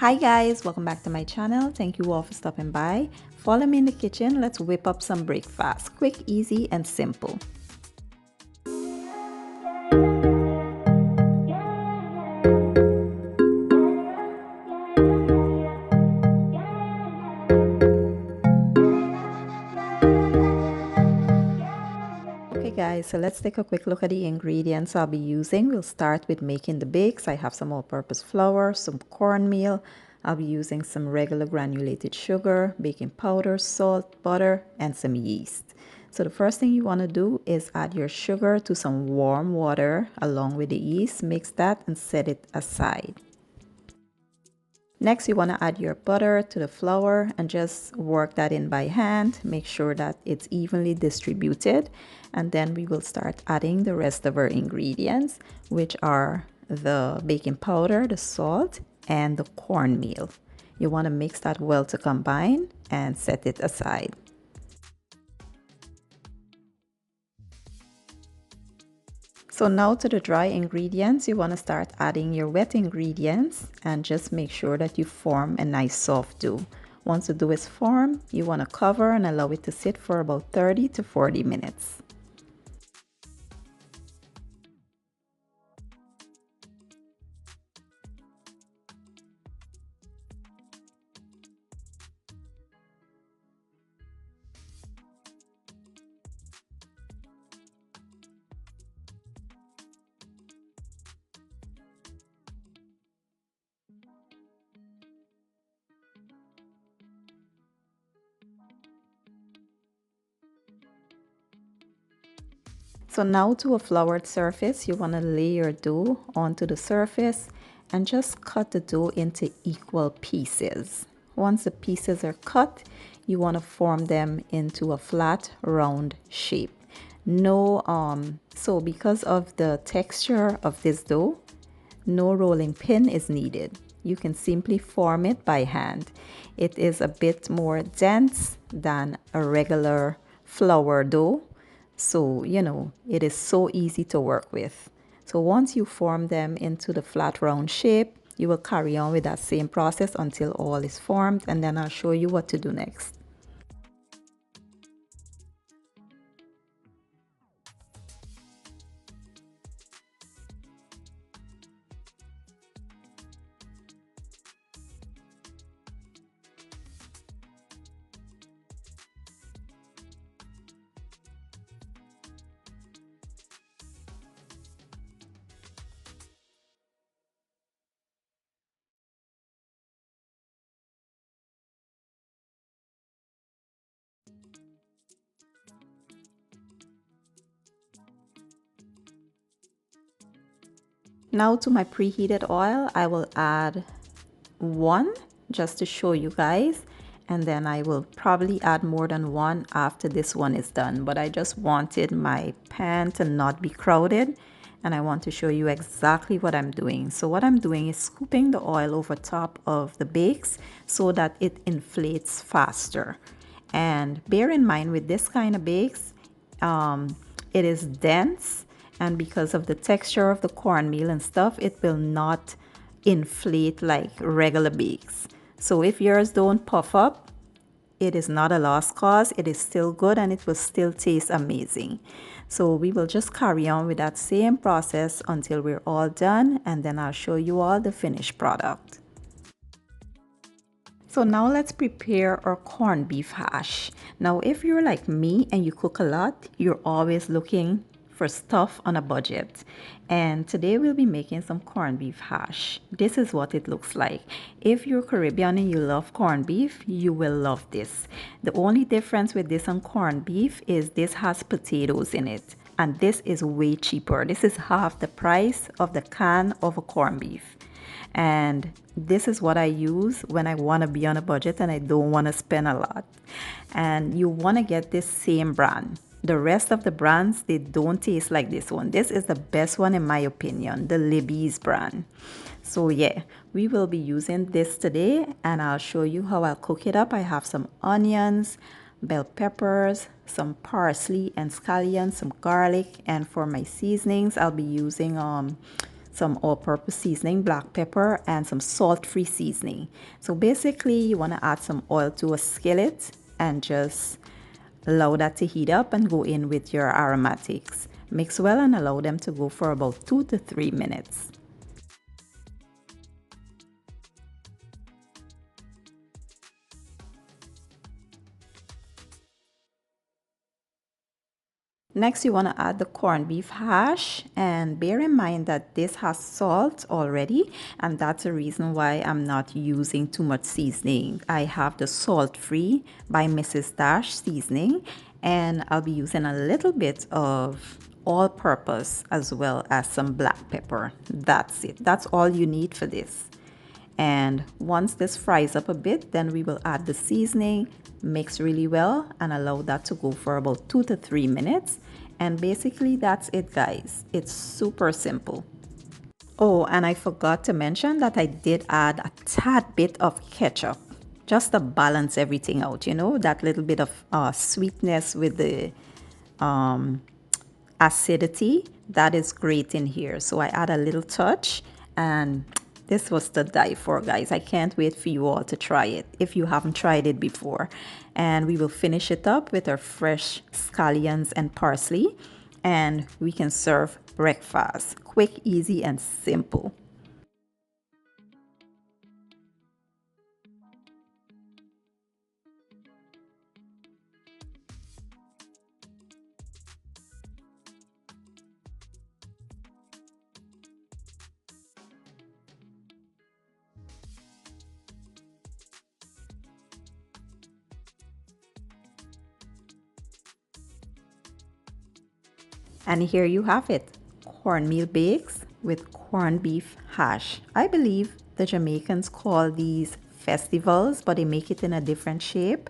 Hi guys, welcome back to my channel. Thank you all for stopping by. Follow me in the kitchen. Let's whip up some breakfast. Quick, easy, and simple. Okay guys, so let's take a quick look at the ingredients I'll be using. We'll start with making the bakes. I have some all-purpose flour, some cornmeal. I'll be using some regular granulated sugar, baking powder, salt, butter, and some yeast. So the first thing you want to do is add your sugar to some warm water along with the yeast. Mix that and set it aside. Next, you want to add your butter to the flour and just work that in by hand. Make sure that it's evenly distributed. And then we will start adding the rest of our ingredients, which are the baking powder, the salt, and the cornmeal. You want to mix that well to combine and set it aside. So now to the dry ingredients, you want to start adding your wet ingredients and just make sure that you form a nice soft dough. Once the dough is formed, you want to cover and allow it to sit for about 30 to 40 minutes. So now to a floured surface, you want to lay your dough onto the surface and just cut the dough into equal pieces. Once the pieces are cut, you want to form them into a flat, round shape. So because of the texture of this dough, no rolling pin is needed. You can simply form it by hand. It is a bit more dense than a regular flour dough. So, it is so easy to work with. So once you form them into the flat round shape, you will carry on with that same process until all is formed, and then I'll show you what to do next. Now to my preheated oil, I will add one just to show you guys, and then I will probably add more than one after this one is done. But I just wanted my pan to not be crowded, and I want to show you exactly what I'm doing. So what I'm doing is scooping the oil over top of the bakes so that it inflates faster. And bear in mind with this kind of bakes, it is dense, and because of the texture of the cornmeal and stuff, it will not inflate like regular bakes. So if yours don't puff up, it is not a lost cause. It is still good and it will still taste amazing. So we will just carry on with that same process until we're all done, and then I'll show you all the finished product. So now let's prepare our corned beef hash. Now if you're like me and you cook a lot, you're always looking for stuff on a budget. And today we'll be making some corned beef hash. This is what it looks like. If you're Caribbean and you love corned beef, you will love this. The only difference with this and corned beef is this has potatoes in it. And this is way cheaper. This is half the price of the can of a corned beef. And this is what I use when I want to be on a budget and I don't want to spend a lot. And you want to get this same brand. The rest of the brands, they don't taste like this one. This is the best one in my opinion, the Libby's brand. So yeah, we will be using this today, and I'll show you how I'll cook it up. I have some onions, bell peppers, some parsley and scallions, some garlic, and for my seasonings, I'll be using some all-purpose seasoning, black pepper, and some salt-free seasoning. So basically, you want to add some oil to a skillet and just allow that to heat up and go in with your aromatics. Mix well and allow them to go for about 2 to 3 minutes. Next, you want to add the corned beef hash, and bear in mind that this has salt already, and that's the reason why I'm not using too much seasoning. I have the salt-free by Mrs. Dash seasoning, and I'll be using a little bit of all-purpose as well as some black pepper. That's it. That's all you need for this. And once this fries up a bit, then we will add the seasoning, mix really well, and allow that to go for about 2 to 3 minutes. And basically that's it, guys. It's super simple. Oh, and I forgot to mention that I did add a tad bit of ketchup just to balance everything out, you know, that little bit of sweetness with the acidity. That is great in here. So I add a little touch, and this was to die for, guys. I can't wait for you all to try it if you haven't tried it before. And we will finish it up with our fresh scallions and parsley, and we can serve breakfast. Quick, easy, and simple. And here you have it, cornmeal bakes with corned beef hash. I believe the Jamaicans call these festivals, but they make it in a different shape.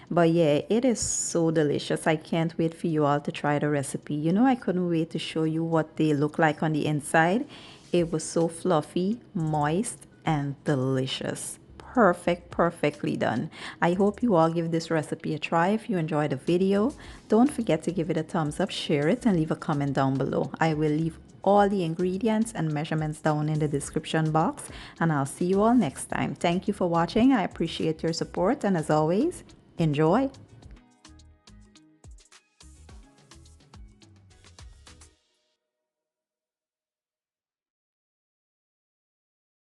But yeah, it is so delicious. I can't wait for you all to try the recipe. You know, I couldn't wait to show you what they look like on the inside. It was so fluffy, moist, and delicious. Perfectly done. I hope you all give this recipe a try. If you enjoyed the video, don't forget to give it a thumbs up, share it, and leave a comment down below. I will leave all the ingredients and measurements down in the description box, and I'll see you all next time. Thank you for watching. I appreciate your support, and as always, enjoy.